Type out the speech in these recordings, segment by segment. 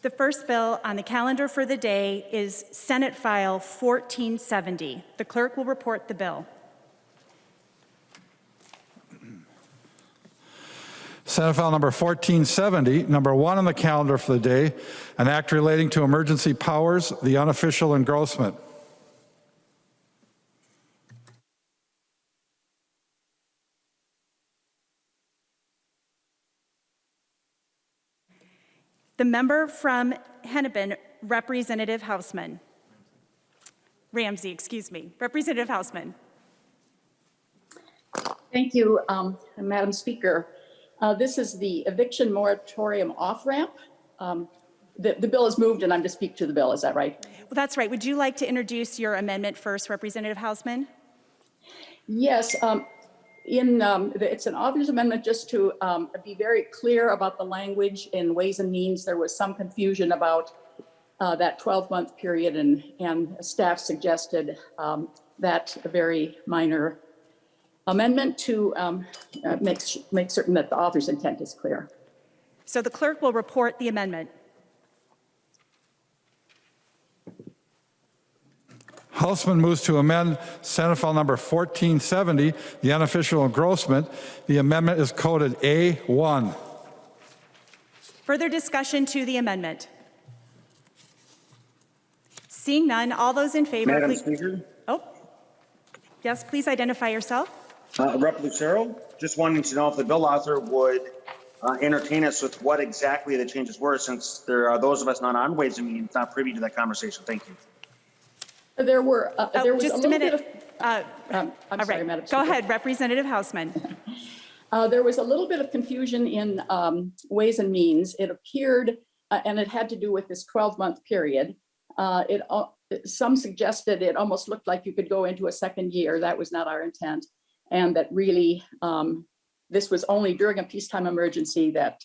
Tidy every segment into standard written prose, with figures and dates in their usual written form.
The first bill on the calendar for the day is Senate File 1470. The clerk will report the bill. Senate File number 1470, number 1 on the calendar for the day, an act relating to emergency powers, the unofficial engrossment. The member from Hennepin, Representative Ramsey, Representative Hausman. Thank you, Madam Speaker. This is the eviction moratorium off-ramp. The bill is moved and I'm to speak to the bill, is that right? Well, that's right. Would you like to introduce your amendment first, Representative Hausman? Yes, it's an author's amendment just to be very clear about the language in Ways and Means. There was some confusion about that 12-month period and staff suggested that a very minor amendment to make certain that the author's intent is clear. So the clerk will report the amendment. Hausman moves to amend Senate File number 1470, the unofficial engrossment. The amendment is coded A1. Further discussion to the amendment? Seeing none, all those in favor, Madam please. Speaker. Oh, yes, please identify yourself. Rep. Lucero, just wanting to know if the bill author would entertain us with what exactly the changes were, since there are those of us not on Ways and Means not privy to that conversation. Thank you. There was just a minute. I'm sorry, Madam Speaker. Go ahead, Representative Hausman. There was a little bit of confusion in Ways and Means. It appeared, and it had to do with this 12-month period. Some suggested it almost looked like you could go into a second year. That was not our intent. And that really, this was only during a peacetime emergency that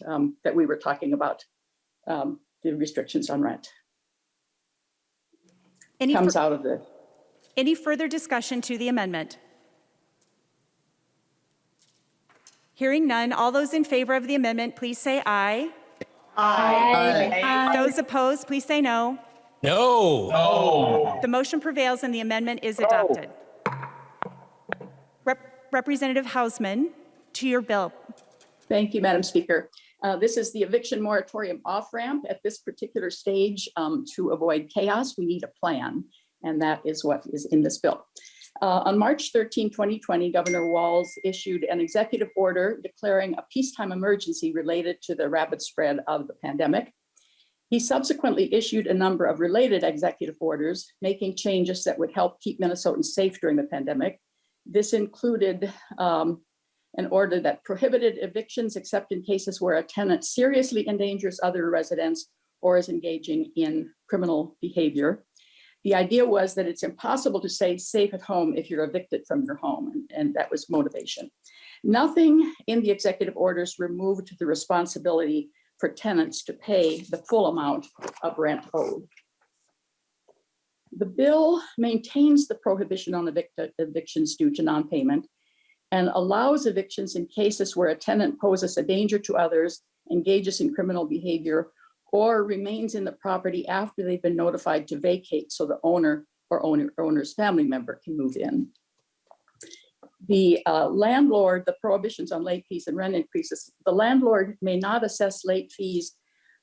we were talking about the restrictions on rent. Any further discussion to the amendment? Hearing none, all those in favor of the amendment, please say aye. Aye. Those opposed, please say no. No. No. The motion prevails and the amendment is adopted. Representative Hausman, to your bill. Thank you, Madam Speaker. This is the eviction moratorium off-ramp. At this particular stage, to avoid chaos, we need a plan, and that is what is in this bill. On March 13, 2020, Governor Walz issued an executive order declaring a peacetime emergency related to the rapid spread of the pandemic. He subsequently issued a number of related executive orders, making changes that would help keep Minnesotans safe during the pandemic. This included an order that prohibited evictions except in cases where a tenant seriously endangers other residents or is engaging in criminal behavior. The idea was that it's impossible to stay safe at home if you're evicted from your home, and that was motivation. Nothing in the executive orders removed the responsibility for tenants to pay the full amount of rent owed. The bill maintains the prohibition on evictions due to non-payment and allows evictions in cases where a tenant poses a danger to others, engages in criminal behavior, or remains in the property after they've been notified to vacate so the owner or owner's family member can move in. The landlord, the prohibitions on late fees and rent increases, the landlord may not assess late fees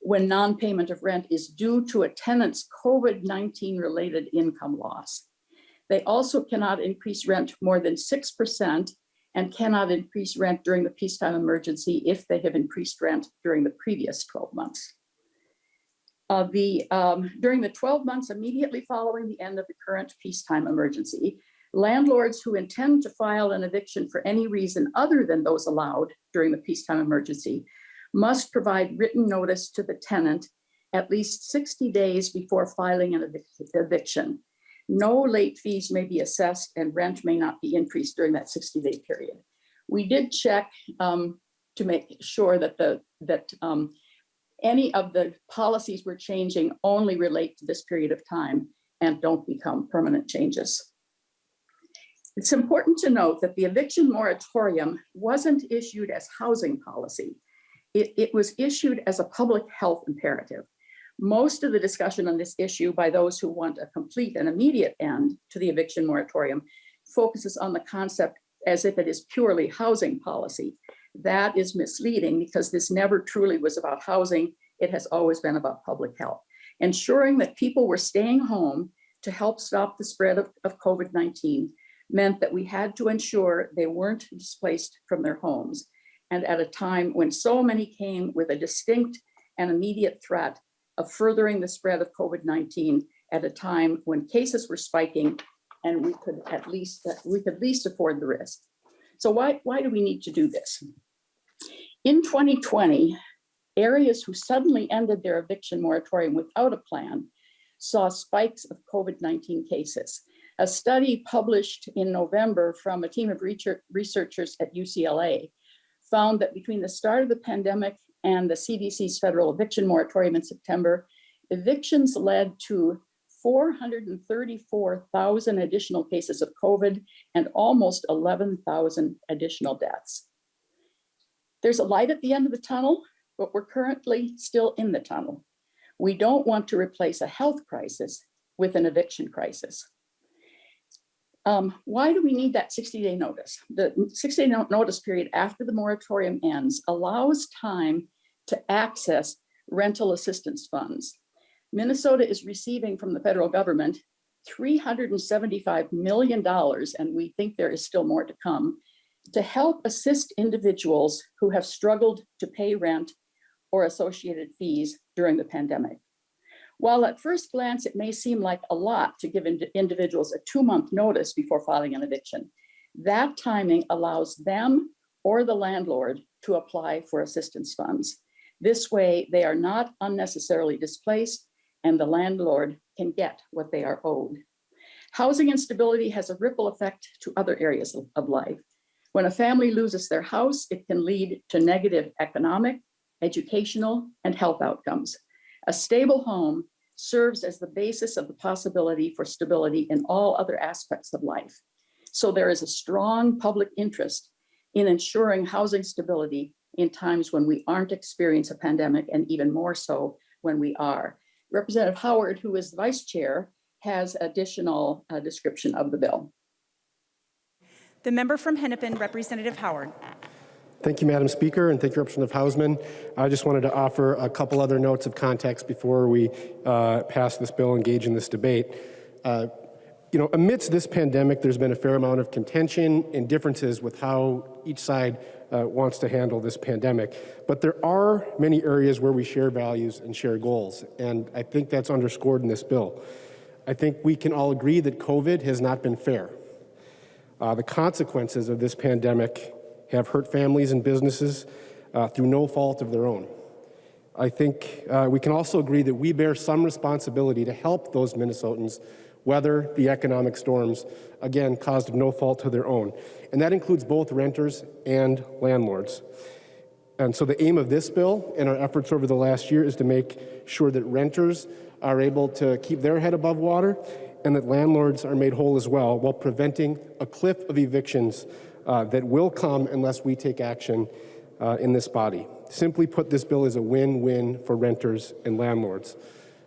when non-payment of rent is due to a tenant's COVID-19 related income loss. They also cannot increase rent more than 6% and cannot increase rent during the peacetime emergency if they have increased rent during the previous 12 months. During the 12 months immediately following the end of the current peacetime emergency, landlords who intend to file an eviction for any reason other than those allowed during the peacetime emergency must provide written notice to the tenant at least 60 days before filing an eviction. No late fees may be assessed and rent may not be increased during that 60-day period. We did check to make sure that any of the policies we're changing only relate to this period of time and don't become permanent changes. It's important to note that the eviction moratorium wasn't issued as housing policy. It was issued as a public health imperative. Most of the discussion on this issue by those who want a complete and immediate end to the eviction moratorium focuses on the concept as if it is purely housing policy. That is misleading because this never truly was about housing. It has always been about public health. Ensuring that people were staying home to help stop the spread of COVID-19 meant that we had to ensure they weren't displaced from their homes. And at a time when so many came with a distinct and immediate threat of furthering the spread of COVID-19 at a time when cases were spiking and we could at least afford the risk. So why do we need to do this? In 2020, areas who suddenly ended their eviction moratorium without a plan saw spikes of COVID-19 cases. A study published in November from a team of researchers at UCLA found that between the start of the pandemic and the CDC's federal eviction moratorium in September, evictions led to 434,000 additional cases of COVID and almost 11,000 additional deaths. There's a light at the end of the tunnel, but we're currently still in the tunnel. We don't want to replace a health crisis with an eviction crisis. Why do we need that 60-day notice? The 60-day notice period after the moratorium ends allows time to access rental assistance funds. Minnesota is receiving from the federal government $375 million, and we think there is still more to come, to help assist individuals who have struggled to pay rent or associated fees during the pandemic. While at first glance, it may seem like a lot to give individuals a 2-month notice before filing an eviction, that timing allows them or the landlord to apply for assistance funds. This way, they are not unnecessarily displaced and the landlord can get what they are owed. Housing instability has a ripple effect to other areas of life. When a family loses their house, it can lead to negative economic, educational, and health outcomes. A stable home serves as the basis of the possibility for stability in all other aspects of life. So there is a strong public interest in ensuring housing stability in times when we aren't experiencing a pandemic, and even more so when we are. Representative Howard, who is the vice chair, has additional description of the bill. The member from Hennepin, Representative Howard. Thank you, Madam Speaker, and thank you, Representative Hausman. I just wanted to offer a couple other notes of context before we pass this bill, engage in this debate. Amidst this pandemic, there's been a fair amount of contention and differences with how each side wants to handle this pandemic. But there are many areas where we share values and share goals, and I think that's underscored in this bill. I think we can all agree that COVID has not been fair. The consequences of this pandemic have hurt families and businesses through no fault of their own. I think we can also agree that we bear some responsibility to help those Minnesotans weather the economic storms, again, caused of no fault of their own. And that includes both renters and landlords. And so the aim of this bill and our efforts over the last year is to make sure that renters are able to keep their head above water and that landlords are made whole as well, while preventing a cliff of evictions that will come unless we take action in this body. Simply put, this bill is a win-win for renters and landlords.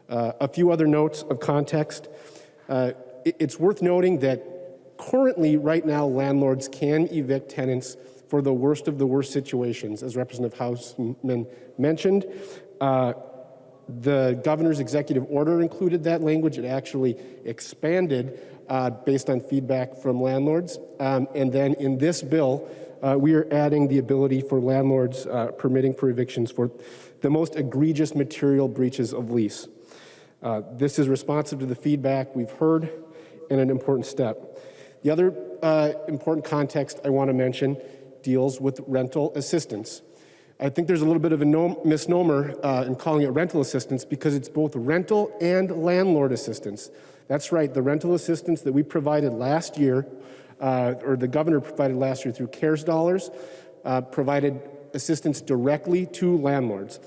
A few other notes of context. It's worth noting that currently, right now, landlords can evict tenants for the worst of the worst situations, as Representative Hausman mentioned. The governor's executive order included that language. It actually expanded based on feedback from landlords. And then in this bill, we are adding the ability for landlords permitting for evictions for the most egregious material breaches of lease. This is responsive to the feedback we've heard and an important step. The other important context I want to mention deals with rental assistance. I think there's a little bit of a misnomer in calling it rental assistance because it's both rental and landlord assistance. That's right, the rental assistance that we provided last year, or the governor provided last year through CARES dollars, provided assistance directly to landlords.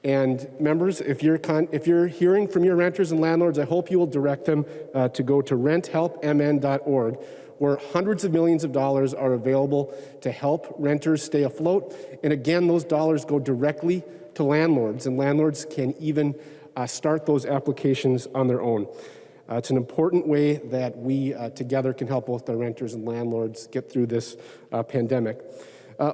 And members, if you're hearing from your renters and landlords, I hope you will direct them to go to renthelpmn.org, where hundreds of millions of dollars are available to help renters stay afloat. And again, those dollars go directly to landlords, and landlords can even start those applications on their own. It's an important way that we together can help both the renters and landlords get through this pandemic.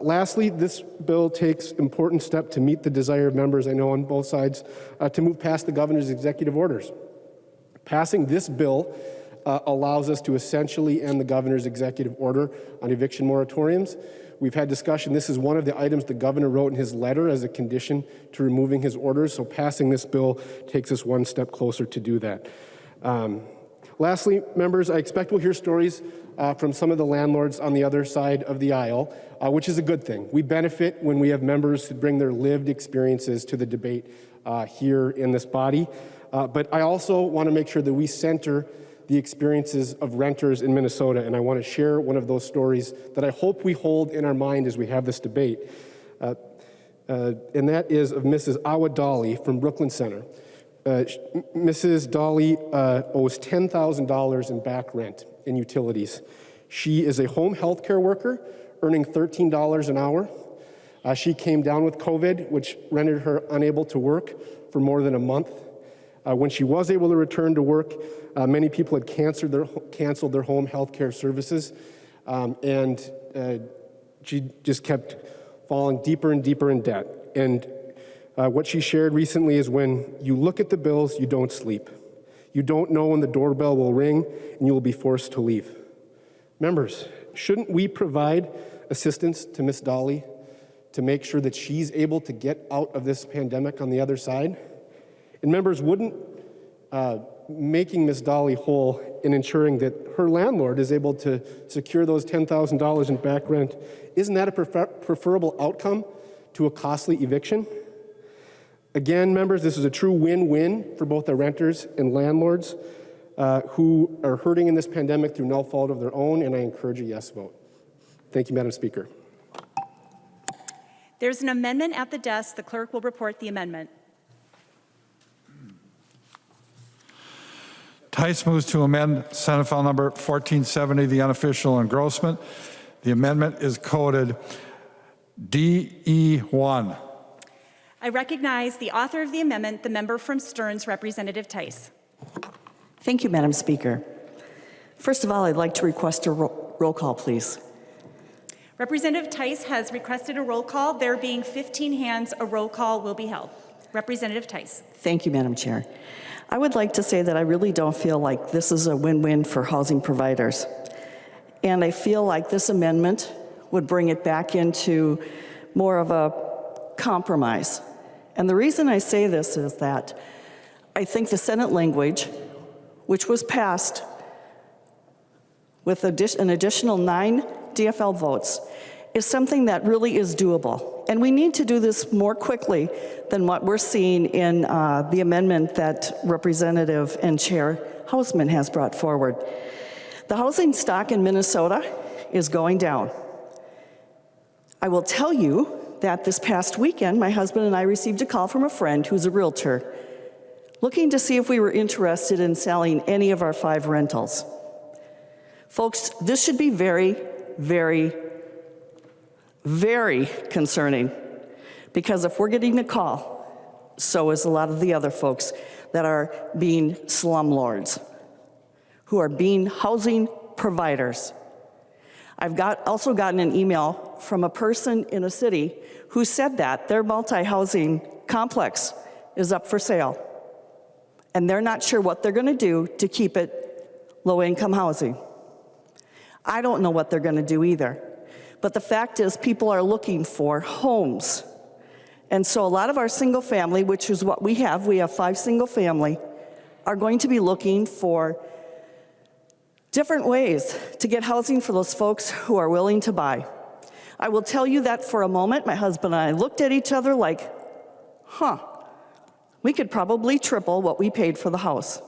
Lastly, this bill takes important step to meet the desire of members, I know on both sides, to move past the governor's executive orders. Passing this bill allows us to essentially end the governor's executive order on eviction moratoriums. We've had discussion. This is one of the items the governor wrote in his letter as a condition to removing his orders. So passing this bill takes us one step closer to do that. Lastly, members, I expect we'll hear stories from some of the landlords on the other side of the aisle, which is a good thing. We benefit when we have members who bring their lived experiences to the debate here in this body. But I also want to make sure that we center the experiences of renters in Minnesota, and I want to share one of those stories that I hope we hold in our mind as we have this debate. And that is of Mrs. Awa Dolly from Brooklyn Center. Mrs. Dolly owes $10,000 in back rent and utilities. She is a home health care worker earning $13 an hour. She came down with COVID, which rendered her unable to work for more than a month. When she was able to return to work, many people had canceled their home health care services, and she just kept falling deeper and deeper in debt. And what she shared recently is when you look at the bills, you don't sleep. You don't know when the doorbell will ring, and you will be forced to leave. Members, shouldn't we provide assistance to Miss Dolly to make sure that she's able to get out of this pandemic on the other side? And members, wouldn't making Ms. Dolly whole and ensuring that her landlord is able to secure those $10,000 in back rent, isn't that a preferable outcome to a costly eviction? Again, members, this is a true win-win for both the renters and landlords who are hurting in this pandemic through no fault of their own, and I encourage a yes vote. Thank you, Madam Speaker. There's an amendment at the desk. The clerk will report the amendment. Tice moves to amend Senate File Number 1470, the unofficial engrossment. The amendment is coded DE1. I recognize the author of the amendment, the member from Stearns, Representative Tice. Thank you, Madam Speaker. First of all, I'd like to request a roll call, please. Representative Tice has requested a roll call. There being 15 hands, a roll call will be held. Representative Tice. Thank you, Madam Chair. I would like to say that I really don't feel like this is a win-win for housing providers. And I feel like this amendment would bring it back into more of a compromise. And the reason I say this is that I think the Senate language, which was passed with an additional 9 DFL votes, is something that really is doable. And we need to do this more quickly than what we're seeing in the amendment that Representative and Chair Hausman has brought forward. The housing stock in Minnesota is going down. I will tell you that this past weekend, my husband and I received a call from a friend who's a realtor looking to see if we were interested in selling any of our 5 rentals. Folks, this should be very, very, very concerning, because if we're getting a call, so is a lot of the other folks that are being slumlords, who are being housing providers. I've also gotten an email from a person in a city who said that their multi-housing complex is up for sale, and they're not sure what they're going to do to keep it low-income housing. I don't know what they're going to do either. But the fact is, people are looking for homes. And so a lot of our single family, which is what we have 5 single family, are going to be looking for different ways to get housing for those folks who are willing to buy. I will tell you that for a moment, my husband and I looked at each other like, we could probably triple what we paid for the house.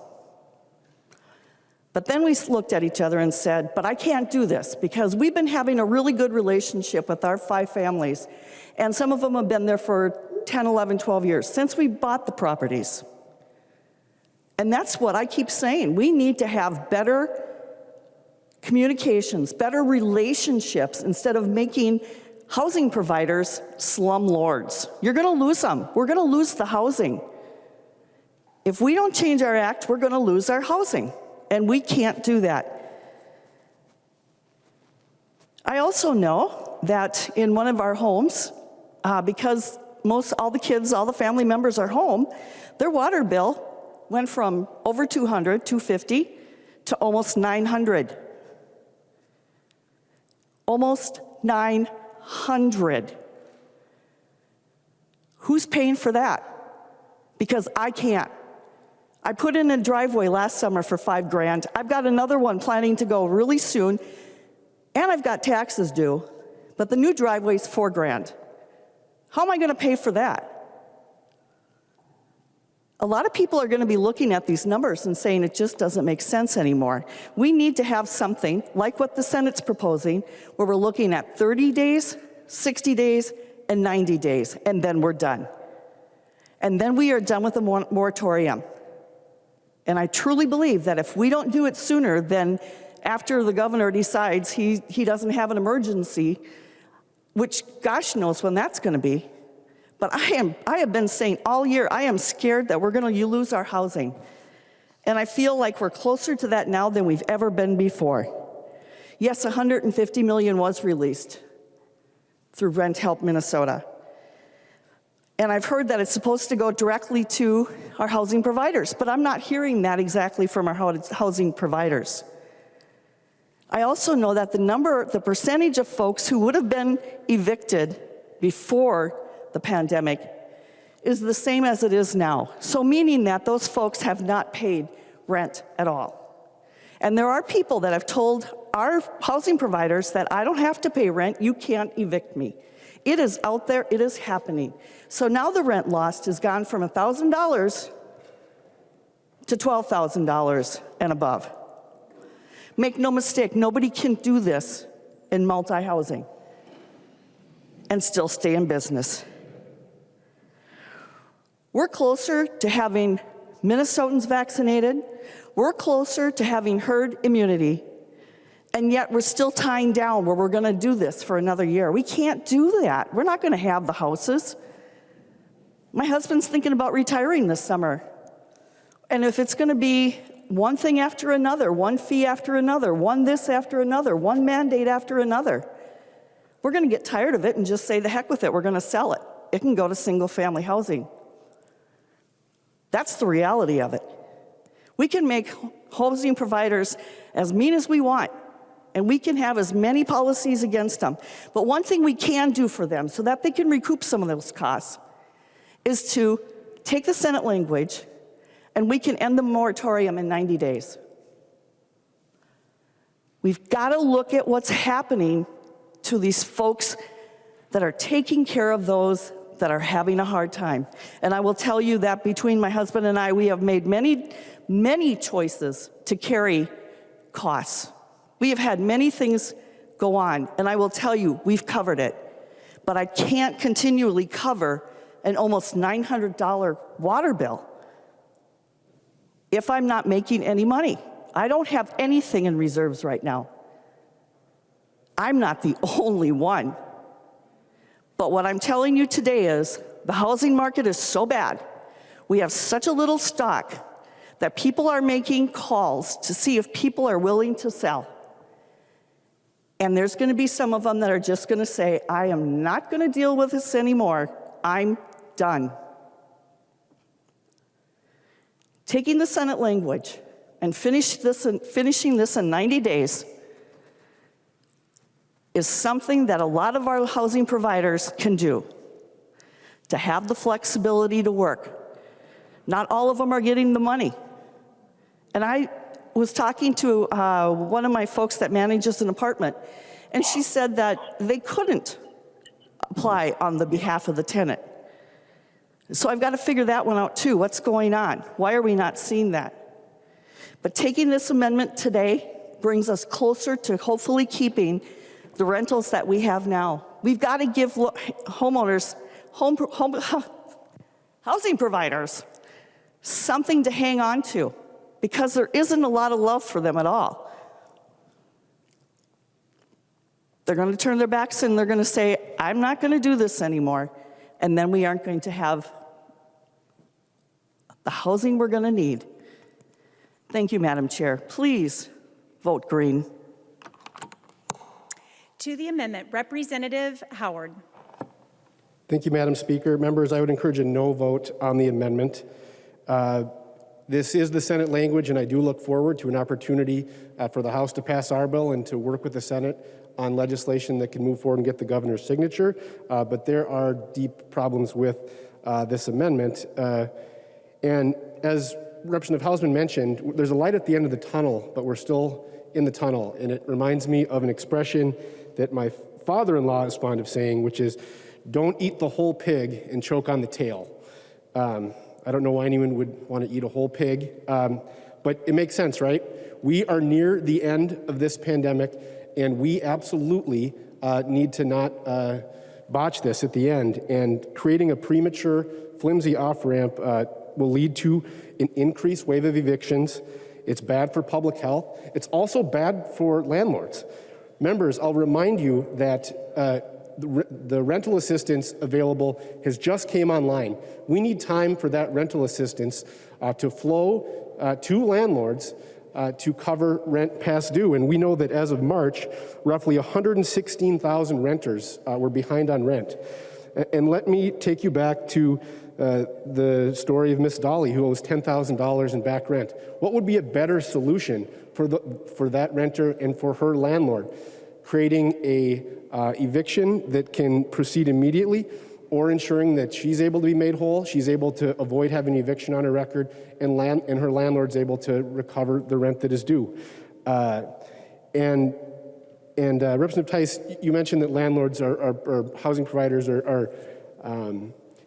But then we looked at each other and said, but I can't do this, because we've been having a really good relationship with our 5 families, and some of them have been there for 10, 11, 12 years, since we bought the properties. And that's what I keep saying. We need to have better communications, better relationships, instead of making housing providers slumlords. You're going to lose them. We're going to lose the housing. If we don't change our act, we're going to lose our housing, and we can't do that. I also know that in one of our homes, because all the kids, all the family members are home, their water bill went from over $250 to almost $900. Almost $900. Who's paying for that? Because I can't. I put in a driveway last summer for $5,000. I've got another one planning to go really soon, and I've got taxes due, but the new driveway's $4,000. How am I going to pay for that? A lot of people are going to be looking at these numbers and saying it just doesn't make sense anymore. We need to have something like what the Senate's proposing, where we're looking at 30 days, 60 days, and 90 days, and then we're done. And then we are done with the moratorium. And I truly believe that if we don't do it sooner than after the governor decides he doesn't have an emergency, which gosh knows when that's going to be. But I have been saying all year, I am scared that we're going to lose our housing. And I feel like we're closer to that now than we've ever been before. Yes, $150 million was released through Rent Help Minnesota. And I've heard that it's supposed to go directly to our housing providers, but I'm not hearing that exactly from our housing providers. I also know that the percentage of folks who would have been evicted before the pandemic is the same as it is now. So meaning that those folks have not paid rent at all. And there are people that have told our housing providers that I don't have to pay rent, you can't evict me. It is out there, it is happening. So now the rent lost has gone from $1,000 to $12,000 and above. Make no mistake, nobody can do this in multi-housing and still stay in business. We're closer to having Minnesotans vaccinated. We're closer to having herd immunity. And yet we're still tying down where we're going to do this for another year. We can't do that. We're not going to have the houses. My husband's thinking about retiring this summer. And if it's going to be one thing after another, one fee after another, one this after another, one mandate after another, we're going to get tired of it and just say, the heck with it, we're going to sell it. It can go to single-family housing. That's the reality of it. We can make housing providers as mean as we want, and we can have as many policies against them. But one thing we can do for them so that they can recoup some of those costs is to take the Senate language and we can end the moratorium in 90 days. We've got to look at what's happening to these folks that are taking care of those that are having a hard time. And I will tell you that between my husband and I, we have made many, many choices to carry costs. We have had many things go on, and I will tell you, we've covered it. But I can't continually cover an almost $900 water bill if I'm not making any money. I don't have anything in reserves right now. I'm not the only one. But what I'm telling you today is the housing market is so bad. We have such a little stock that people are making calls to see if people are willing to sell. And there's going to be some of them that are just going to say, I am not going to deal with this anymore. I'm done. Taking the Senate language and finishing this in 90 days is something that a lot of our housing providers can do to have the flexibility to work. Not all of them are getting the money. And I was talking to one of my folks that manages an apartment, and she said that they couldn't apply on the behalf of the tenant. So I've got to figure that one out too. What's going on? Why are we not seeing that? But taking this amendment today brings us closer to hopefully keeping the rentals that we have now. We've got to give homeowners, housing providers, something to hang on to, because there isn't a lot of love for them at all. They're going to turn their backs and they're going to say, I'm not going to do this anymore. And then we aren't going to have the housing we're going to need. Thank you, Madam Chair. Please vote green. To the amendment, Representative Howard. Thank you, Madam Speaker. Members, I would encourage a no vote on the amendment. This is the Senate language, and I do look forward to an opportunity for the House to pass our bill and to work with the Senate on legislation that can move forward and get the governor's signature. But there are deep problems with this amendment. And as Representative Hausman mentioned, there's a light at the end of the tunnel, but we're still in the tunnel. And it reminds me of an expression that my father-in-law is fond of saying, which is, don't eat the whole pig and choke on the tail. I don't know why anyone would want to eat a whole pig, but it makes sense, right? We are near the end of this pandemic, and we absolutely need to not botch this at the end. And creating a premature, flimsy off-ramp will lead to an increased wave of evictions. It's bad for public health. It's also bad for landlords. Members, I'll remind you that the rental assistance available has just came online. We need time for that rental assistance to flow to landlords to cover rent past due. And we know that as of March, roughly 116,000 renters were behind on rent. And let me take you back to the story of Miss Dolly, who owes $10,000 in back rent. What would be a better solution for that renter and for her landlord? Creating a eviction that can proceed immediately, or ensuring that she's able to be made whole, she's able to avoid having eviction on her record, and her landlord's able to recover the rent that is due. Representative Tice, you mentioned that landlords or housing providers are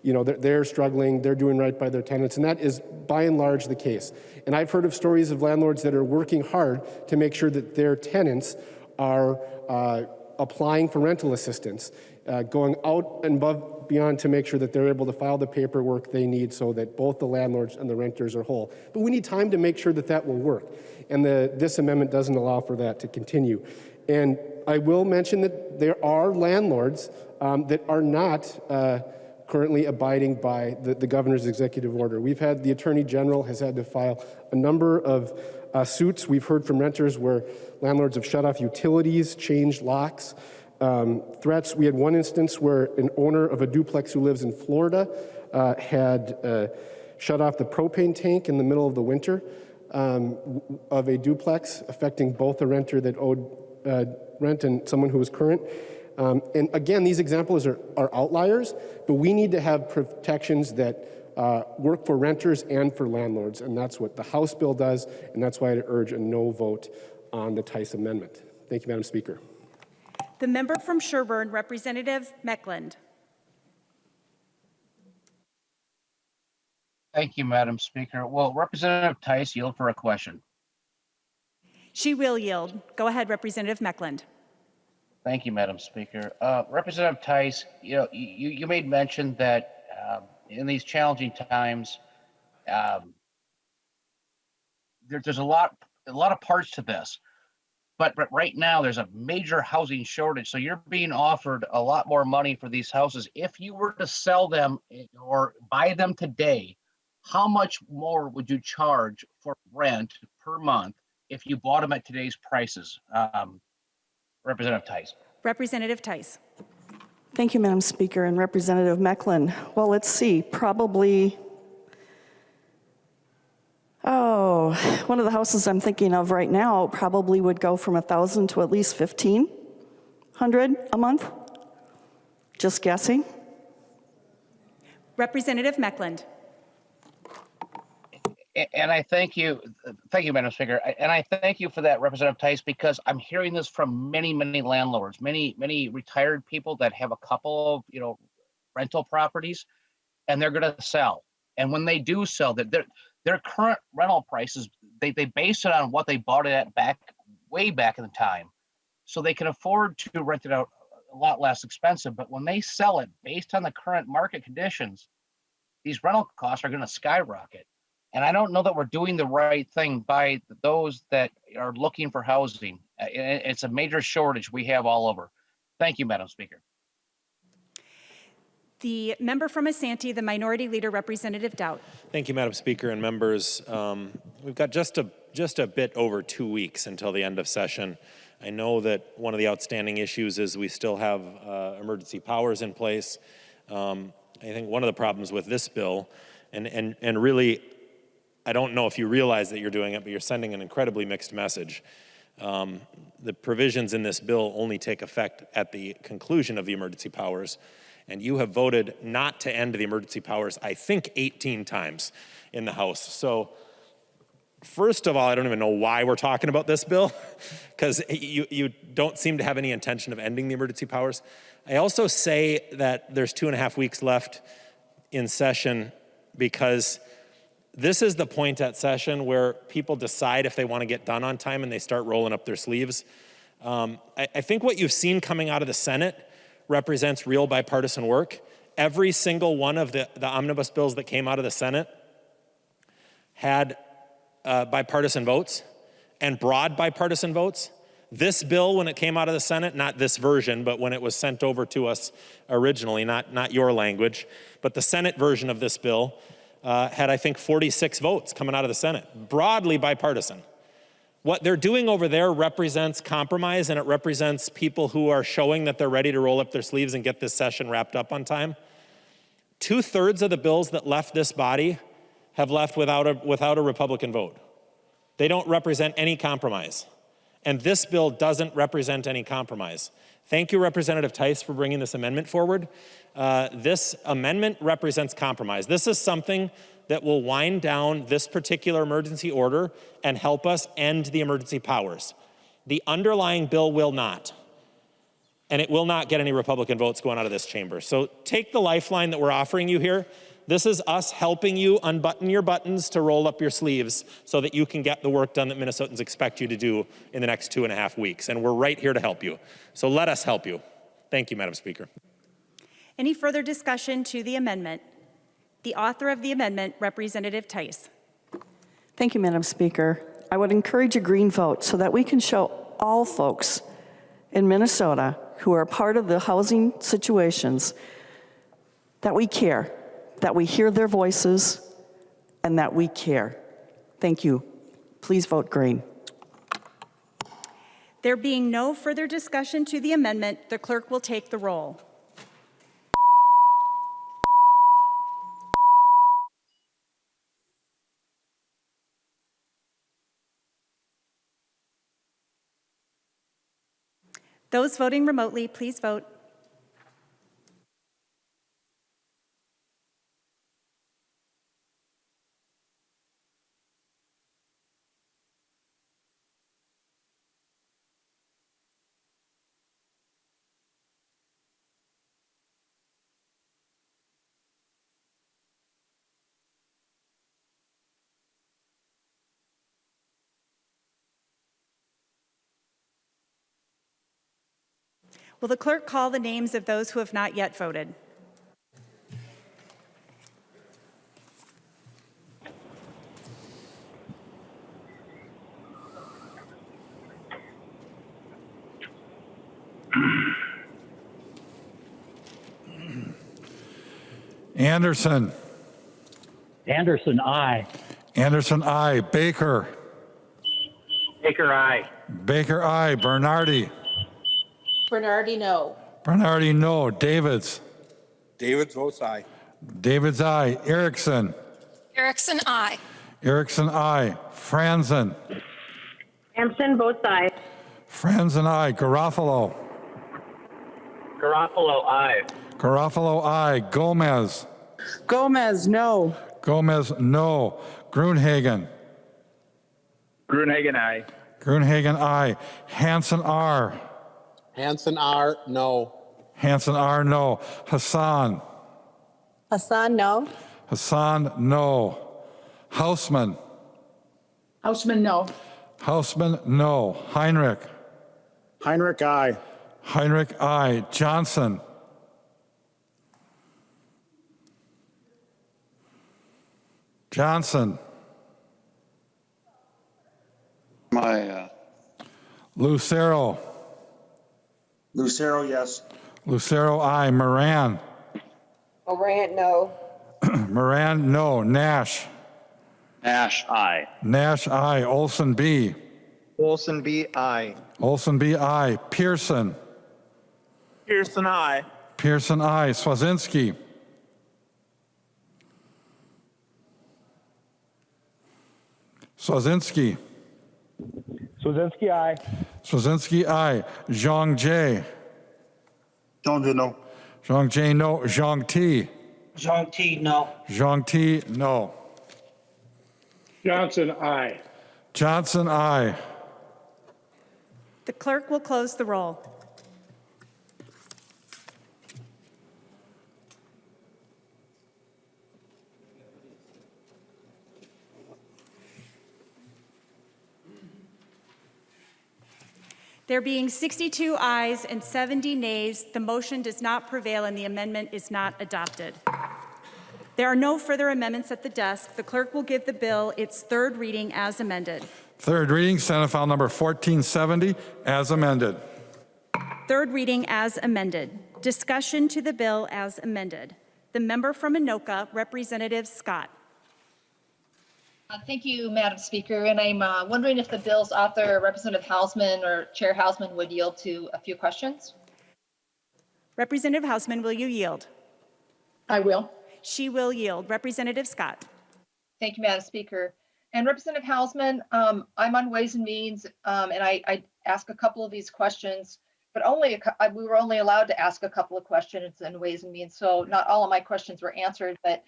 they're struggling, they're doing right by their tenants, and that is by and large the case. And I've heard of stories of landlords that are working hard to make sure that their tenants are applying for rental assistance, going out and above beyond to make sure that they're able to file the paperwork they need so that both the landlords and the renters are whole. But we need time to make sure that that will work. And this amendment doesn't allow for that to continue. And I will mention that there are landlords that are not currently abiding by the governor's executive order. We've had, the Attorney General has had to file a number of suits. We've heard from renters where landlords have shut off utilities, changed locks, threats. We had one instance where an owner of a duplex who lives in Florida had shut off the propane tank in the middle of the winter of a duplex, affecting both a renter that owed rent and someone who was current. And again, these examples are outliers, but we need to have protections that work for renters and for landlords, and that's what the House bill does, and that's why I urge a no vote on the Tice amendment. Thank you, Madam Speaker. The member from Sherburne, Representative Meckland. Thank you, Madam Speaker. Well, Representative Tice, yield for a question. She will yield. Go ahead, Representative Meckland. Thank you, Madam Speaker. Representative Tice, you made mention that in these challenging times, there's a lot of parts to this, but right now there's a major housing shortage. So you're being offered a lot more money for these houses. If you were to sell them or buy them today, how much more would you charge for rent per month if you bought them at today's prices? Representative Tice. Representative Tice. Thank you, Madam Speaker, and Representative Meckland. Well, let's see, probably, one of the houses I'm thinking of right now probably would go from 1,000 to at least 1,500 a month. Just guessing. Representative Meckland. And I thank you, Madam Speaker. And I thank you for that, Representative Tice, because I'm hearing this from many, many landlords, many retired people that have a couple of, rental properties, and they're going to sell. And when they do sell, their current rental prices, they base it on what they bought it at way back in the time. So they can afford to rent it out a lot less expensive. But when they sell it based on the current market conditions, these rental costs are going to skyrocket. And I don't know that we're doing the right thing by those that are looking for housing. It's a major shortage we have all over. Thank you, Madam Speaker. The member from Asante, the Minority Leader, Representative Dowd. Thank you, Madam Speaker and members. We've got just a bit over 2 weeks until the end of session. I know that one of the outstanding issues is we still have emergency powers in place. I think one of the problems with this bill, and really, I don't know if you realize that you're doing it, but you're sending an incredibly mixed message. The provisions in this bill only take effect at the conclusion of the emergency powers. And you have voted not to end the emergency powers, I think 18 times in the House. So first of all, I don't even know why we're talking about this bill, because you don't seem to have any intention of ending the emergency powers. I also say that there's 2.5 weeks left in session because this is the point at session where people decide if they want to get done on time and they start rolling up their sleeves. I think what you've seen coming out of the Senate represents real bipartisan work. Every single one of the omnibus bills that came out of the Senate had bipartisan votes and broad bipartisan votes. This bill, when it came out of the Senate, not this version, but when it was sent over to us originally, not your language, but the Senate version of this bill had, I think, 46 votes coming out of the Senate, broadly bipartisan. What they're doing over there represents compromise, and it represents people who are showing that they're ready to roll up their sleeves and get this session wrapped up on time. 2/3 of the bills that left this body have left without a Republican vote. They don't represent any compromise. And this bill doesn't represent any compromise. Thank you, Representative Tice, for bringing this amendment forward. This amendment represents compromise. This is something that will wind down this particular emergency order and help us end the emergency powers. The underlying bill will not. And it will not get any Republican votes going out of this chamber. So take the lifeline that we're offering you here. This is us helping you unbutton your buttons to roll up your sleeves so that you can get the work done that Minnesotans expect you to do in the next 2.5 weeks. And we're right here to help you. So let us help you. Thank you, Madam Speaker. Any further discussion to the amendment? The author of the amendment, Representative Tice. Thank you, Madam Speaker. I would encourage a green vote so that we can show all folks in Minnesota who are part of the housing situations that we care, that we hear their voices, and that we care. Thank you. Please vote green. There being no further discussion to the amendment, the clerk will take the roll. Those voting remotely, please vote. Will the clerk call the names of those who have not yet voted? Anderson. Anderson, aye. Anderson, aye. Baker. Baker, aye. Baker, aye. Bernardi. Bernardi, no. Bernardi, no. Davids. Davids votes aye. Davids, aye. Erickson. Erickson, aye. Erickson, aye. Franzen. Sampson votes aye. Franzen, aye. Garofalo. Garofalo, aye. Garofalo, aye. Gomez. Gomez, no. Gomez, no. Gruenhagen. Gruenhagen, aye. Gruenhagen, aye. Hanson, R. Hanson R, no. Hanson, R, no. Hassan. Hassan, no. Hassan, no. Hausman. Houseman, no. Hausman, no. Heinrich. Heinrich, aye. Heinrich, aye. Johnson. Johnson. My, Lucero. Lucero, yes. Lucero, I. Moran. Moran, no. Moran, no. Nash. Nash, aye. Nash, I. Olson, B. Olson B. I. Olson, B. I. Pearson. Pearson I. Pearson, I. Swazinski. Swazinski. Swazinski, aye. Swazinski, I. Zhang J. Don't do no. Zhang J, no. Zhang T. Zhang T, no. Zhang T, no. Johnson, aye. Johnson, I. The clerk will close the roll. There being 62 ayes and 70 nays, the motion does not prevail and the amendment is not adopted. There are no further amendments at the desk. The clerk will give the bill its third reading as amended. Third reading, Senate File Number 1470, as amended. Third reading as amended. Discussion to the bill as amended. The member from Anoka, Representative Scott. Thank you, Madam Speaker. And I'm wondering if the bill's author, Representative Hausman or Chair Hausman, would yield to a few questions. Representative Hausman, will you yield? I will. She will yield. Representative Scott. Thank you, Madam Speaker. And Representative Hausman, I'm on Ways and Means, and I ask a couple of these questions, but we were only allowed to ask a couple of questions in Ways and Means, so not all of my questions were answered. But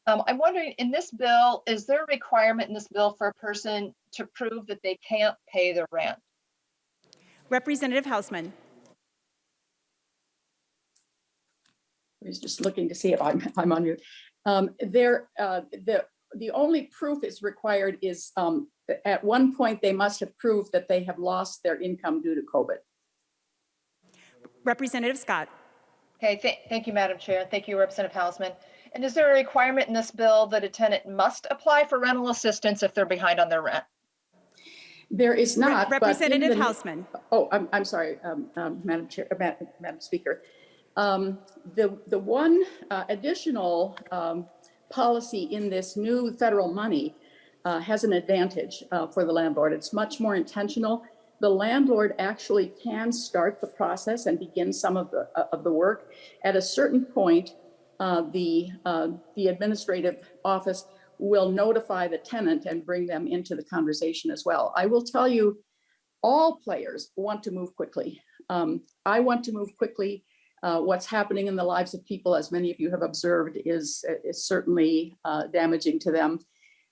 I'm wondering, in this bill, is there a requirement in this bill for a person to prove that they can't pay their rent? Representative Hausman. I was just looking to see if I'm on mute. The only proof is required is at one point they must have proved that they have lost their income due to COVID. Representative Scott. Okay, thank you, Madam Chair. Thank you, Representative Hausman. And is there a requirement in this bill that a tenant must apply for rental assistance if they're behind on their rent? There is not. Representative Hausman. Oh, I'm sorry, Madam Chair, Madam Speaker. The one additional policy in this new federal money has an advantage for the landlord. It's much more intentional. The landlord actually can start the process and begin some of the work. At a certain point, the administrative office will notify the tenant and bring them into the conversation as well. I will tell you, all players want to move quickly. I want to move quickly. What's happening in the lives of people, as many of you have observed, is certainly damaging to them.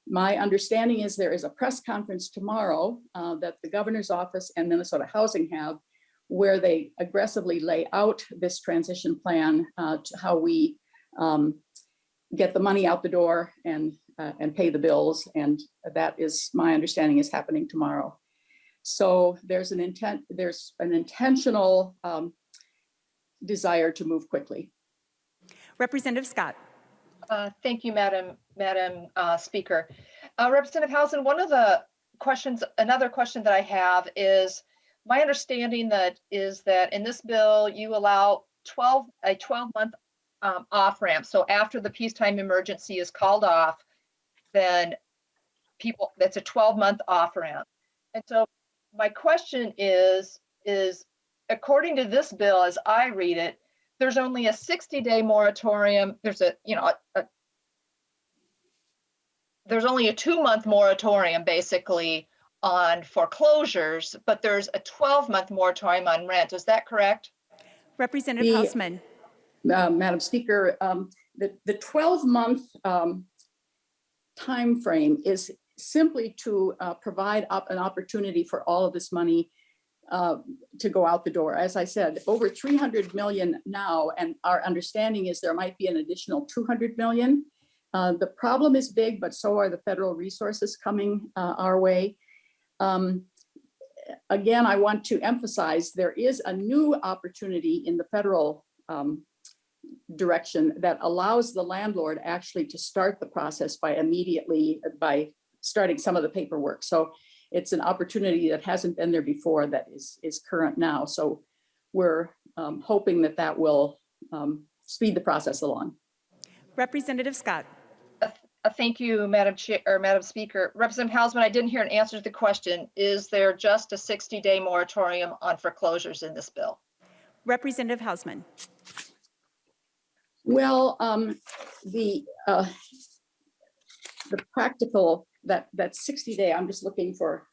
My understanding is there is a press conference tomorrow that the governor's office and Minnesota Housing have, where they aggressively lay out this transition plan to how we get the money out the door and pay the bills. And that is, my understanding, is happening tomorrow. So there's an intentional desire to move quickly. Representative Scott. Thank you, Madam Speaker. Representative Housen, another question that I have is, my understanding is that in this bill, you allow a 12-month off ramp. So after the peacetime emergency is called off, then that's a 12-month off ramp. And so my question is according to this bill, as I read it, there's only a 60-day moratorium. There's only a 2-month moratorium basically on foreclosures, but there's a 12-month moratorium on rent. Is that correct? Representative Hausman. Madam Speaker, the 12-month time frame is simply to provide an opportunity for all of this money to go out the door. As I said, over 300 million now, and our understanding is there might be an additional 200 million. The problem is big, but so are the federal resources coming our way. Again, I want to emphasize there is a new opportunity in the federal direction that allows the landlord actually to start the process by starting some of the paperwork. So it's an opportunity that hasn't been there before that is current now. So we're hoping that that will speed the process along. Representative Scott. Thank you, Madam Chair, or Madam Speaker. Representative Hausman, I didn't hear an answer to the question. Is there just a 60-day moratorium on foreclosures in this bill? Representative Hausman. Well, the practical, that 60-day, I'm just looking for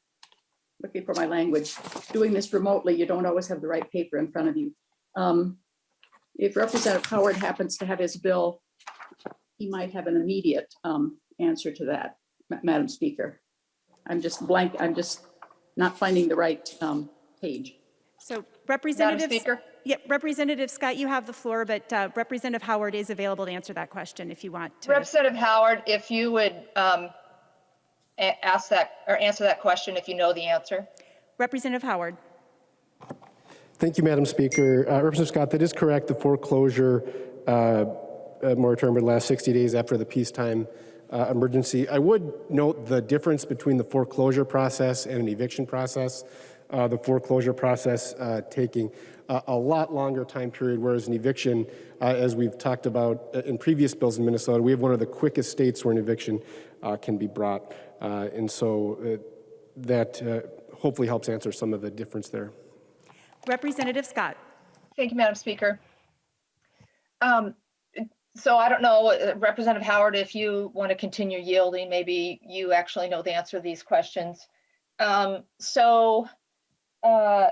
my language. Doing this remotely, you don't always have the right paper in front of you. If Representative Howard happens to have his bill, he might have an immediate answer to that, Madam Speaker. I'm just blank. I'm just not finding the right page. So Representative, Speaker? Yeah, Representative Scott, you have the floor, but Representative Howard is available to answer that question if you want to. Representative Howard, if you would ask that or answer that question if you know the answer. Representative Howard. Thank you, Madam Speaker. Representative Scott, that is correct. The foreclosure moratorium would last 60 days after the peacetime emergency. I would note the difference between the foreclosure process and an eviction process. The foreclosure process taking a lot longer time period, whereas an eviction, as we've talked about in previous bills in Minnesota, we have one of the quickest states where an eviction can be brought. And so that hopefully helps answer some of the difference there. Representative Scott. Thank you, Madam Speaker. So I don't know, Representative Howard, if you want to continue yielding, maybe you actually know the answer to these questions. So how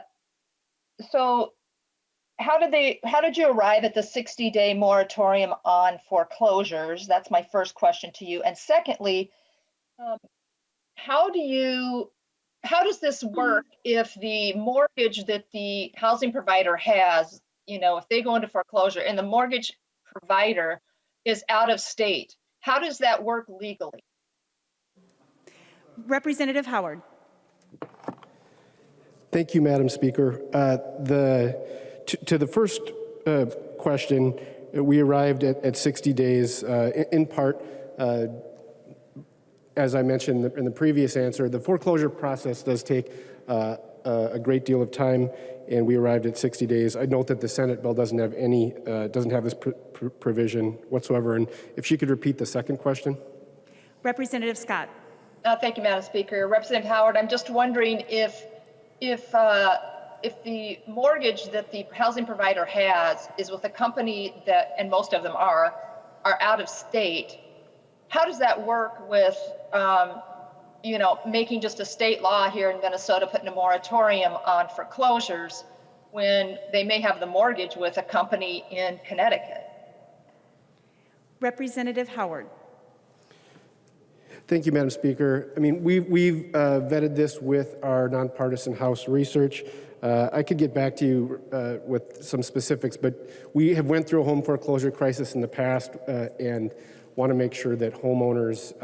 did you arrive at the 60-day moratorium on foreclosures? That's my first question to you. And secondly, how does this work if the mortgage that the housing provider has, if they go into foreclosure and the mortgage provider is out of state? How does that work legally? Representative Howard. Thank you, Madam Speaker. To the first question, we arrived at 60 days in part, as I mentioned in the previous answer. The foreclosure process does take a great deal of time, and we arrived at 60 days. I note that the Senate bill doesn't have this provision whatsoever. And if she could repeat the second question. Representative Scott. Thank you, Madam Speaker. Representative Howard, I'm just wondering if the mortgage that the housing provider has is with a company that, and most of them are out of state, how does that work with, making just a state law here in Minnesota, putting a moratorium on foreclosures when they may have the mortgage with a company in Connecticut? Representative Howard. Thank you, Madam Speaker. I mean, we've vetted this with our nonpartisan House research. I could get back to you with some specifics, but we have went through a home foreclosure crisis in the past and want to make sure that homeowners,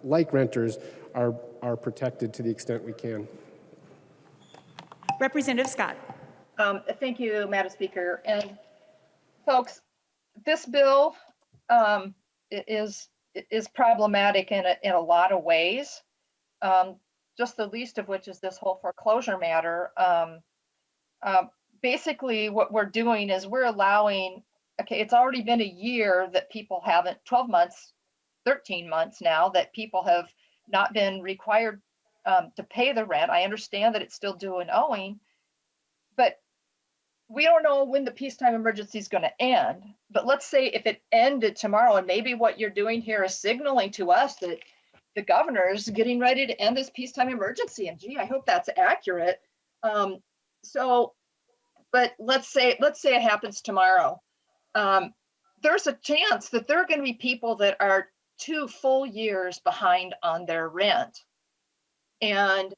like renters, are protected to the extent we can. Representative Scott. Thank you, Madam Speaker. And folks, this bill is problematic in a lot of ways. Just the least of which is this whole foreclosure matter. Basically, what we're doing is we're allowing, it's already been a year that people haven't, 12 months, 13 months now, that people have not been required to pay the rent. I understand that it's still due and owing, but we don't know when the peacetime emergency is going to end. But let's say if it ended tomorrow, and maybe what you're doing here is signaling to us that the governor is getting ready to end this peacetime emergency. And gee, I hope that's accurate. But let's say it happens tomorrow. There's a chance that there are going to be people that are 2 full years behind on their rent. And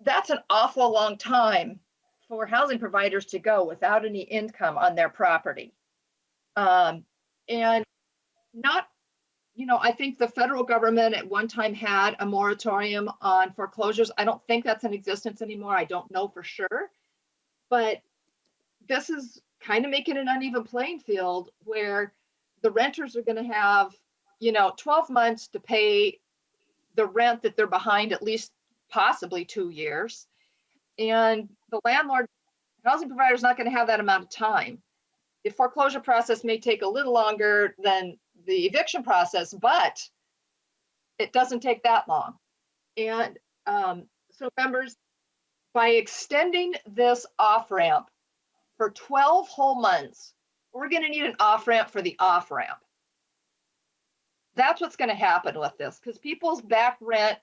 that's an awful long time for housing providers to go without any income on their property. And not, I think the federal government at one time had a moratorium on foreclosures. I don't think that's in existence anymore. I don't know for sure. But this is kind of making an uneven playing field where the renters are going to have, 12 months to pay the rent that they're behind, at least possibly 2 years. And the landlord Housing provider is not going to have that amount of time. The foreclosure process may take a little longer than the eviction process, but it doesn't take that long. And so members, by extending this off-ramp for 12 whole months, we're going to need an off-ramp for the off-ramp. That's what's going to happen with this, because people's back rent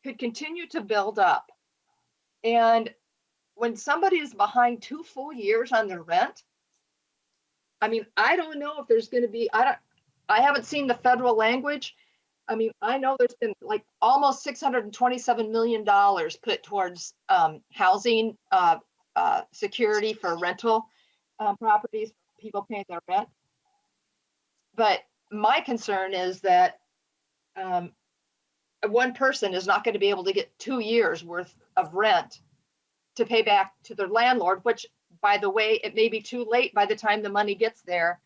could continue to build up. And when somebody is behind 2 full years on their rent, I mean, I don't know if there's going to be, I haven't seen the federal language. I mean, I know there's been like almost $627 million put towards housing security for rental properties, people paying their rent. But my concern is that one person is not going to be able to get 2 years worth of rent to pay back to their landlord, which, by the way, it may be too late by the time the money gets there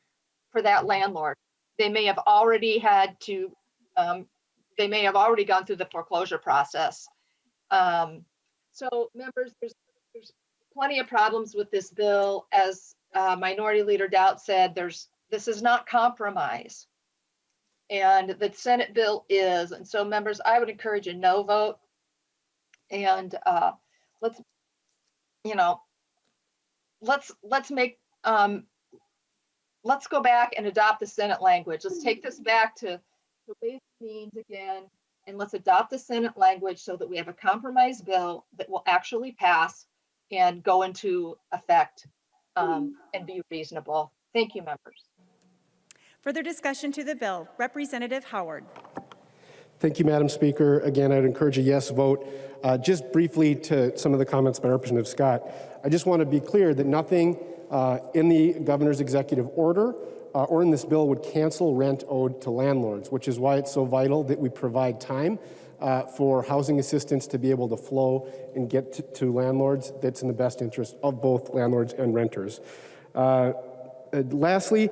for that landlord. They may have already had to, they may have already gone through the foreclosure process. So members, there's plenty of problems with this bill. As Minority Leader Doubt said, this is not compromise. And the Senate bill is. And so members, I would encourage a no vote. And let's go back and adopt the Senate language. Let's take this back to the Ways and Means again, and let's adopt the Senate language so that we have a compromise bill that will actually pass and go into effect and be reasonable. Thank you, members. Further discussion to the bill. Representative Howard. Thank you, Madam Speaker. Again, I'd encourage a yes vote. Just briefly to some of the comments by Representative Scott, I just want to be clear that nothing in the governor's executive order or in this bill would cancel rent owed to landlords, which is why it's so vital that we provide time for housing assistance to be able to flow and get to landlords. That's in the best interest of both landlords and renters. Lastly,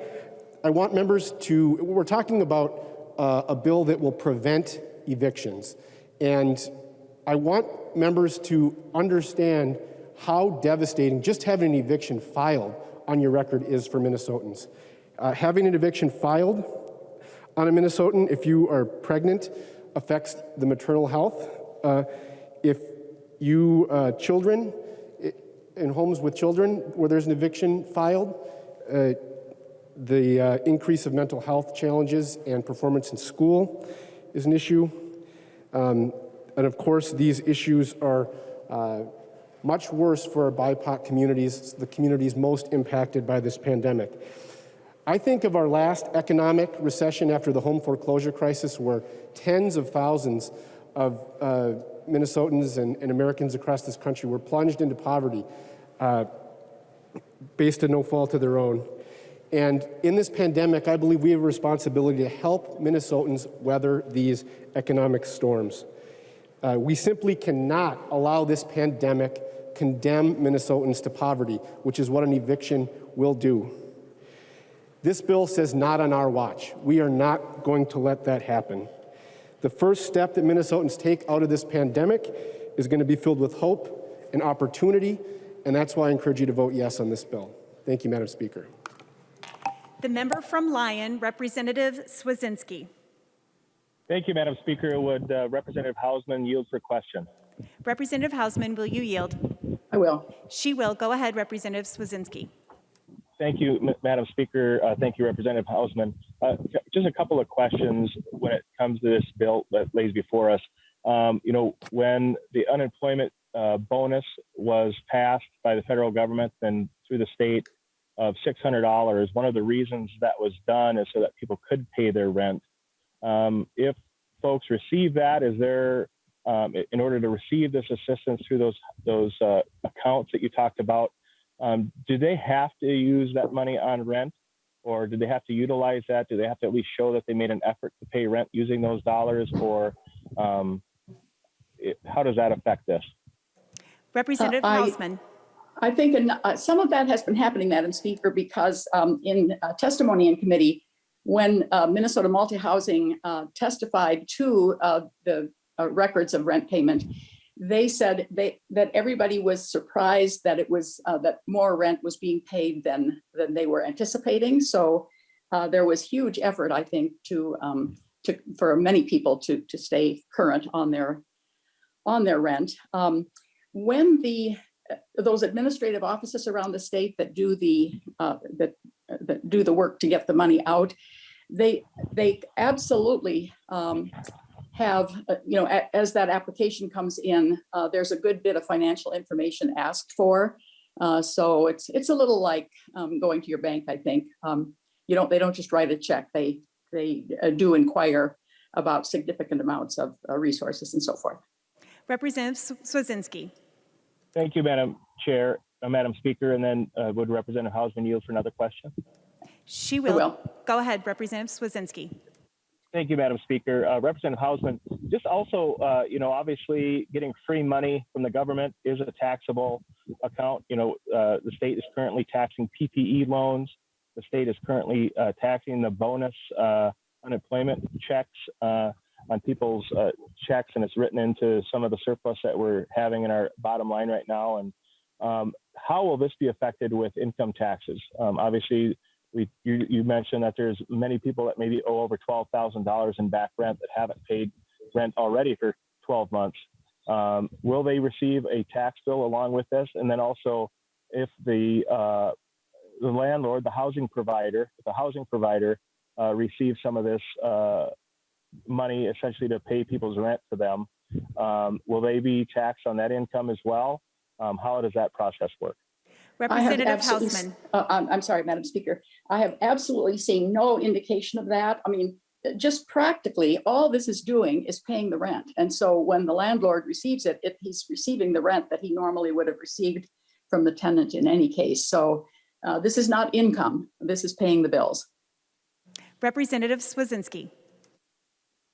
I want members to, we're talking about a bill that will prevent evictions. And I want members to understand how devastating just having an eviction filed on your record is for Minnesotans. Having an eviction filed on a Minnesotan, if you are pregnant, affects the maternal health. If you children in homes with children where there's an eviction filed, the increase of mental health challenges and performance in school is an issue. And of course, these issues are much worse for our BIPOC communities, the communities most impacted by this pandemic. I think of our last economic recession after the home foreclosure crisis, where tens of thousands of Minnesotans and Americans across this country were plunged into poverty based on no fault of their own. And in this pandemic, I believe we have a responsibility to help Minnesotans weather these economic storms. We simply cannot allow this pandemic condemn Minnesotans to poverty, which is what an eviction will do. This bill says not on our watch. We are not going to let that happen. The first step that Minnesotans take out of this pandemic is going to be filled with hope and opportunity, and that's why I encourage you to vote yes on this bill. Thank you, Madam Speaker. The member from Lyon, Representative Swazinski. Thank you, Madam Speaker. Would Representative Hausman yield for question? Representative Hausman, will you yield? I will. She will. Go ahead, Representative Swazinski. Thank you, Madam Speaker. Thank you, Representative Hausman. Just a couple of questions when it comes to this bill that lays before us. When the unemployment bonus was passed by the federal government and through the state of $600, one of the reasons that was done is so that people could pay their rent. If folks receive that, is there, in order to receive this assistance through those accounts that you talked about, do they have to use that money on rent, or do they have to utilize that? Do they have to at least show that they made an effort to pay rent using those dollars, or how does that affect this? Representative Hausman. I think some of that has been happening, Madam Speaker, because in testimony in committee, when Minnesota Multi-Housing testified to the records of rent payment, they said that everybody was surprised that it was that more rent was being paid than they were anticipating. So there was huge effort, I think, for many people to stay current on their rent. When those administrative offices around the state that do the work to get the money out, they absolutely have, as that application comes in, there's a good bit of financial information asked for. So it's a little like going to your bank, I think. They don't just write a check. They do inquire about significant amounts of resources and so forth. Representative Swazinski. Thank you, Madam Chair, Madam Speaker, and then would Representative Hausman yield for another question? She will. Go ahead, Representative Swazinski. Thank you, Madam Speaker. Representative Hausman, just also, obviously getting free money from the government is a taxable account. The state is currently taxing PPE loans. The state is currently taxing the bonus unemployment checks on people's checks, and it's written into some of the surplus that we're having in our bottom line right now. And how will this be affected with income taxes? Obviously, you mentioned that there's many people that maybe owe over $12,000 in back rent that haven't paid rent already for 12 months. Will they receive a tax bill along with this? And then also, if the landlord, the housing provider, receives some of this money essentially to pay people's rent for them, will they be taxed on that income as well? How does that process work? Representative Hausman. I'm sorry, Madam Speaker. I have absolutely seen no indication of that. I mean, just practically, all this is doing is paying the rent. And so when the landlord receives it, he's receiving the rent that he normally would have received from the tenant in any case. So this is not income. This is paying the bills. Representative Swazinski.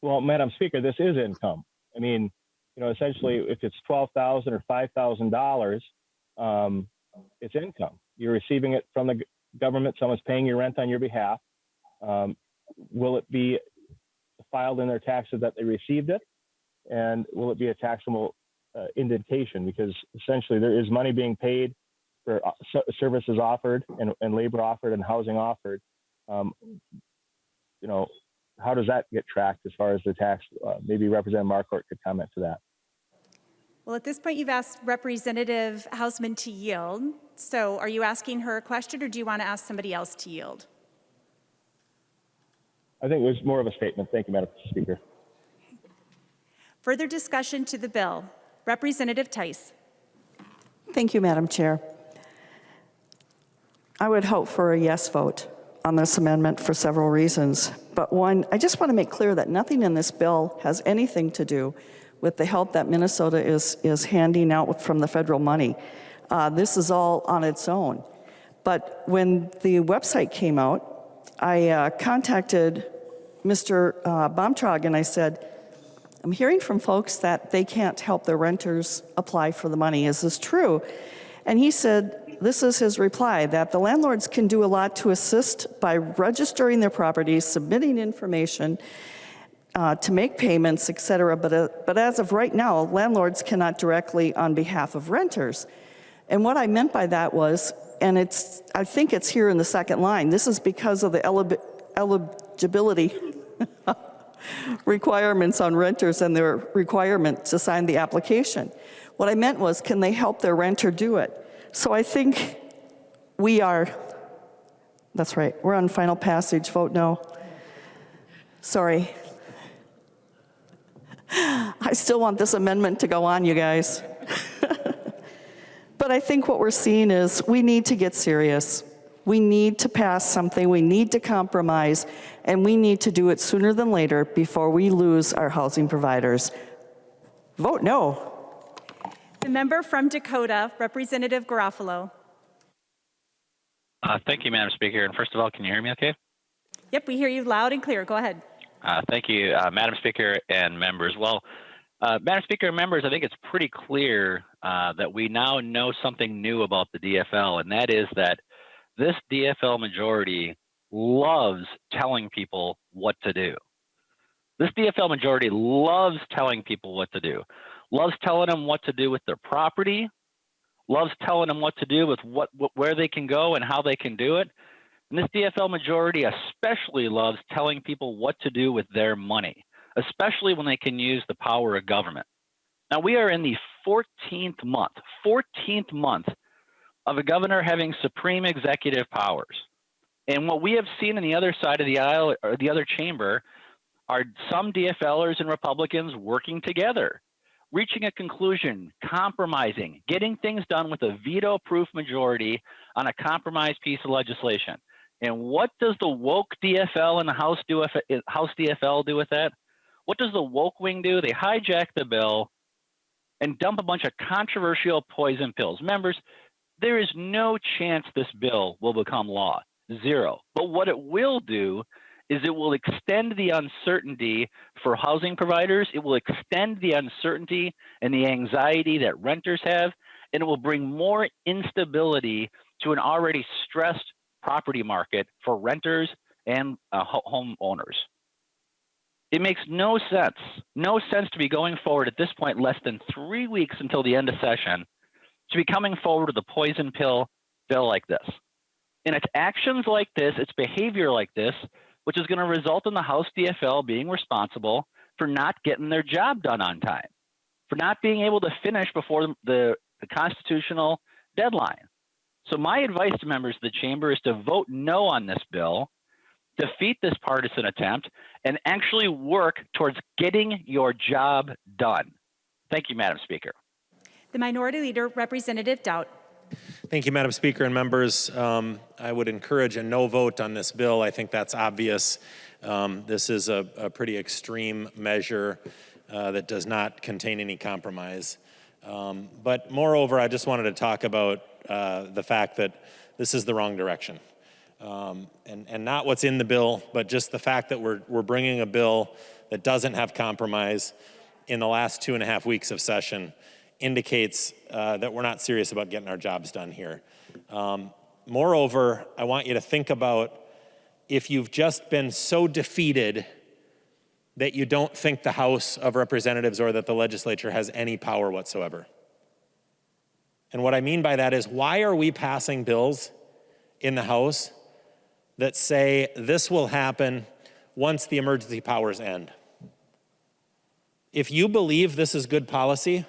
Well, Madam Speaker, this is income. I mean, essentially, if it's $12,000 or $5,000, it's income. You're receiving it from the government. Someone's paying your rent on your behalf. Will it be filed in their taxes that they received it? And will it be a taxable indication? Because essentially there is money being paid for services offered and labor offered and housing offered. How does that get tracked as far as the tax? Maybe Representative Marquardt could comment to that. Well, at this point, you've asked Representative Hausman to yield. So are you asking her a question, or do you want to ask somebody else to yield? I think it was more of a statement. Thank you, Madam Speaker. Further discussion to the bill. Representative Tice. Thank you, Madam Chair. I would hope for a yes vote on this amendment for several reasons. But one, I just want to make clear that nothing in this bill has anything to do with the help that Minnesota is handing out from the federal money. This is all on its own. But when the website came out, I contacted Mr. Baumtrag and I said, I'm hearing from folks that they can't help their renters apply for the money. Is this true? And he said, this is his reply, that the landlords can do a lot to assist by registering their properties, submitting information, to make payments, et cetera. But as of right now, landlords cannot directly on behalf of renters. And what I meant by that was, and I think it's here in the second line, this is because of the eligibility requirements on renters and their requirement to sign the application. What I meant was, can they help their renter do it? So I think that's right, we're on final passage, vote no. Sorry. I still want this amendment to go on, you guys. But I think what we're seeing is we need to get serious. We need to pass something, we need to compromise, and we need to do it sooner than later before we lose our housing providers. Vote no. The member from Dakota, Representative Garofalo. Thank you, Madam Speaker. And first of all, can you hear me okay? Yep, we hear you loud and clear. Go ahead. Thank you, Madam Speaker and members. Well, Madam Speaker and members, I think it's pretty clear that we now know something new about the DFL, and that is that this DFL majority loves telling people what to do. This DFL majority loves telling people what to do. loves telling them what to do with their property, loves telling them what to do with where they can go and how they can do it. And this DFL majority especially loves telling people what to do with their money, especially when they can use the power of government. Now, we are in the 14th month of a governor having supreme executive powers. And what we have seen on the other side of the aisle or the other chamber are some DFLers and Republicans working together, reaching a conclusion, compromising, getting things done with a veto-proof majority on a compromised piece of legislation. And what does the woke DFL and the House DFL do with that? What does the woke wing do? They hijack the bill and dump a bunch of controversial poison pills. Members, there is no chance this bill will become law, zero. But what it will do is it will extend the uncertainty for housing providers. It will extend the uncertainty and the anxiety that renters have, and it will bring more instability to an already stressed property market for renters and homeowners. It makes no sense to be going forward at this point, less than 3 weeks until the end of session, to be coming forward with a poison pill bill like this. And it's actions like this, it's behavior like this, which is going to result in the House DFL being responsible for not getting their job done on time, for not being able to finish before the constitutional deadline. So my advice to members of the chamber is to vote no on this bill, defeat this partisan attempt, and actually work towards getting your job done. Thank you, Madam Speaker. The Minority Leader, Representative Dowd. Thank you, Madam Speaker and members. I would encourage a no vote on this bill. I think that's obvious. This is a pretty extreme measure that does not contain any compromise. But moreover, I just wanted to talk about the fact that this is the wrong direction. And not what's in the bill, but just the fact that we're bringing a bill that doesn't have compromise in the last 2.5 weeks of session indicates that we're not serious about getting our jobs done here. Moreover, I want you to think about if you've just been so defeated that you don't think the House of Representatives or that the legislature has any power whatsoever. And what I mean by that is, why are we passing bills in the House that say this will happen once the emergency powers end? If you believe this is good policy,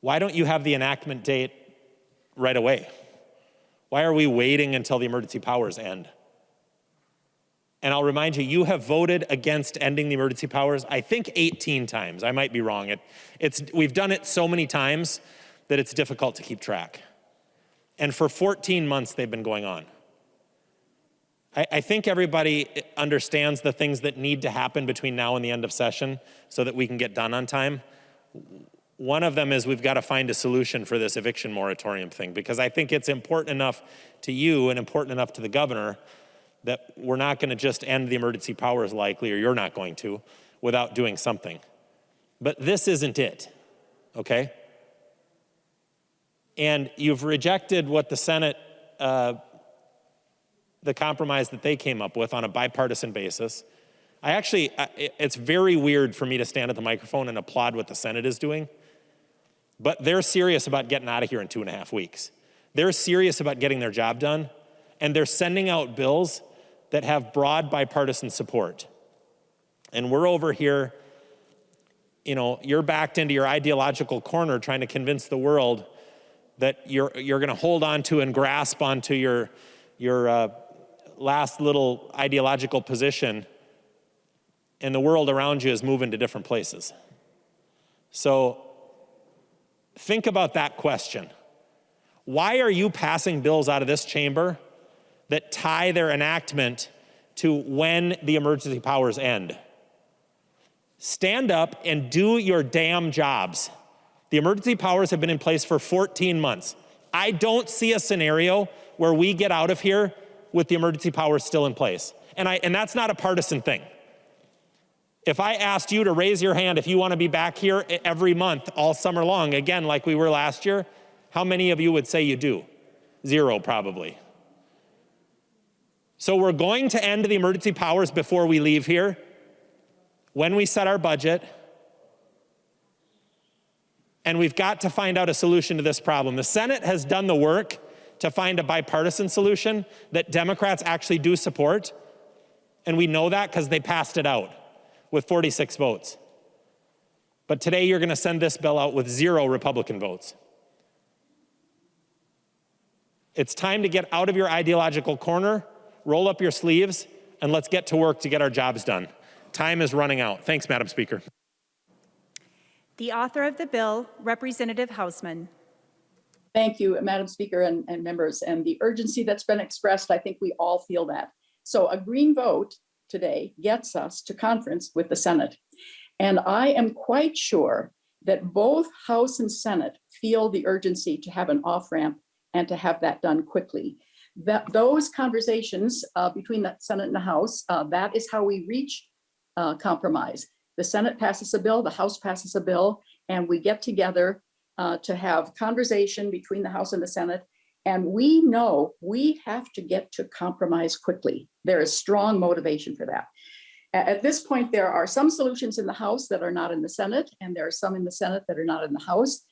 why don't you have the enactment date right away? Why are we waiting until the emergency powers end? And I'll remind you, you have voted against ending the emergency powers, I think 18 times. I might be wrong. We've done it so many times that it's difficult to keep track. And for 14 months, they've been going on. I think everybody understands the things that need to happen between now and the end of session so that we can get done on time. One of them is we've got to find a solution for this eviction moratorium thing, because I think it's important enough to you and important enough to the governor that we're not going to just end the emergency powers likely, or you're not going to, without doing something. But this isn't it, okay? And you've rejected what the Senate, the compromise that they came up with on a bipartisan basis. It's very weird for me to stand at the microphone and applaud what the Senate is doing, but they're serious about getting out of here in 2.5 weeks. They're serious about getting their job done, and they're sending out bills that have broad bipartisan support. And we're over here, you're backed into your ideological corner trying to convince the world that you're going to hold on to and grasp onto your last little ideological position, and the world around you is moving to different places. So think about that question. Why are you passing bills out of this chamber that tie their enactment to when the emergency powers end? Stand up and do your damn jobs. The emergency powers have been in place for 14 months. I don't see a scenario where we get out of here with the emergency powers still in place. And that's not a partisan thing. If I asked you to raise your hand if you want to be back here every month all summer long, again, like we were last year, how many of you would say you do? 0, probably. So we're going to end the emergency powers before we leave here. When we set our budget, And we've got to find out a solution to this problem. The Senate has done the work to find a bipartisan solution that Democrats actually do support. And we know that because they passed it out with 46 votes. But today you're going to send this bill out with 0 Republican votes. It's time to get out of your ideological corner, roll up your sleeves, and let's get to work to get our jobs done. Time is running out. Thanks, Madam Speaker. The author of the bill, Representative Hausman. Thank you, Madam Speaker and members. And the urgency that's been expressed, I think we all feel that. So a green vote today gets us to conference with the Senate. And I am quite sure that both House and Senate feel the urgency to have an off-ramp and to have that done quickly. Those conversations between the Senate and the House, that is how we reach compromise. The Senate passes a bill, the House passes a bill, and we get together to have conversation between the House and the Senate. And we know we have to get to compromise quickly. There is strong motivation for that. At this point, there are some solutions in the House that are not in the Senate, and there are some in the Senate that are not in the House.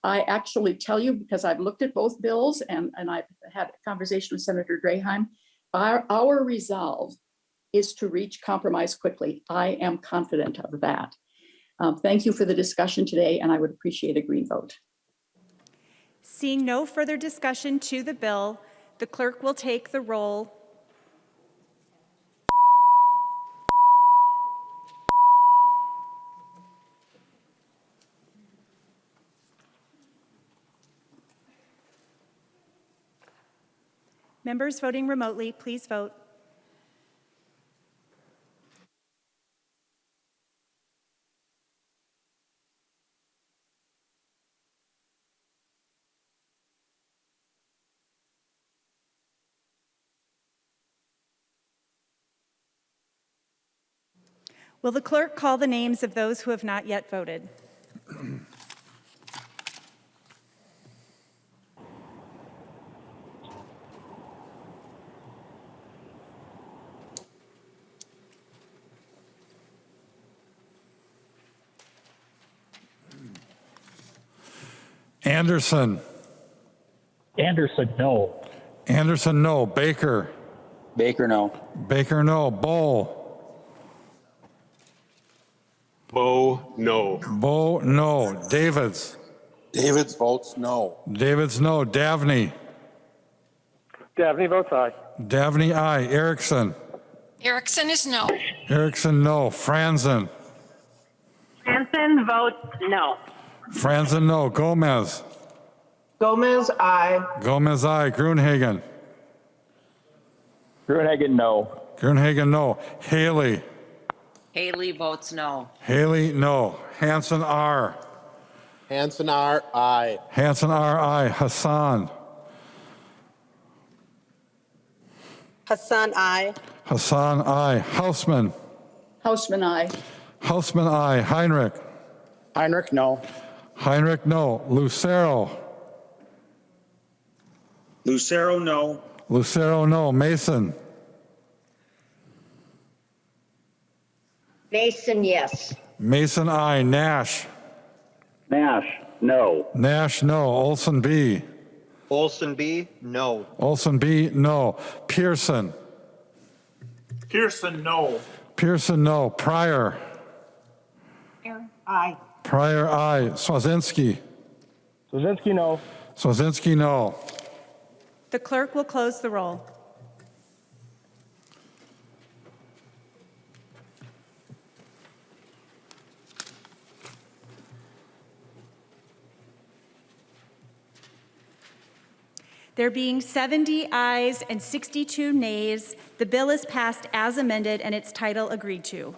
I actually tell you, because I've looked at both bills and I've had a conversation with Senator Draheim, our resolve is to reach compromise quickly. I am confident of that. Thank you for the discussion today, and I would appreciate a green vote. Seeing no further discussion to the bill, the clerk will take the roll. Members voting remotely, please vote. Will the clerk call the names of those who have not yet voted? Anderson. Anderson, no. Anderson, no. Baker. Baker, no. Baker, no. Bow. Bo, no. Bow, no. Davids. Davids votes no. Davids, no. Davney. Davney votes aye. Davney, aye. Erickson. Erickson is no. Erickson, no. Franzen. Franzen votes no. Franzen, no. Gomez. Gomez, aye. Gomez, aye. Gruenhagen. Gruenhagen, no. Gruenhagen, no. Haley. Haley votes no. Haley, no. Hanson, R. Hanson R, aye. Hanson, R, aye. Hassan. Hassan, aye. Hassan, aye. Hausman. Hausman, aye. Hausman, aye. Heinrich. Heinrich, no. Heinrich, no. Lucero. Lucero, no. Lucero, no. Mason. Mason, yes. Mason, aye. Nash. Nash, no. Nash, no. Olson, B. Olson B, no. Olson, B, no. Pearson. Pearson, no. Pearson, no. Pryor. Aye. Pryor, aye. Swazinski. Swazinski, no. Swazinski, no. The clerk will close the roll. There being 70 ayes and 62 nays, the bill is passed as amended and its title agreed to.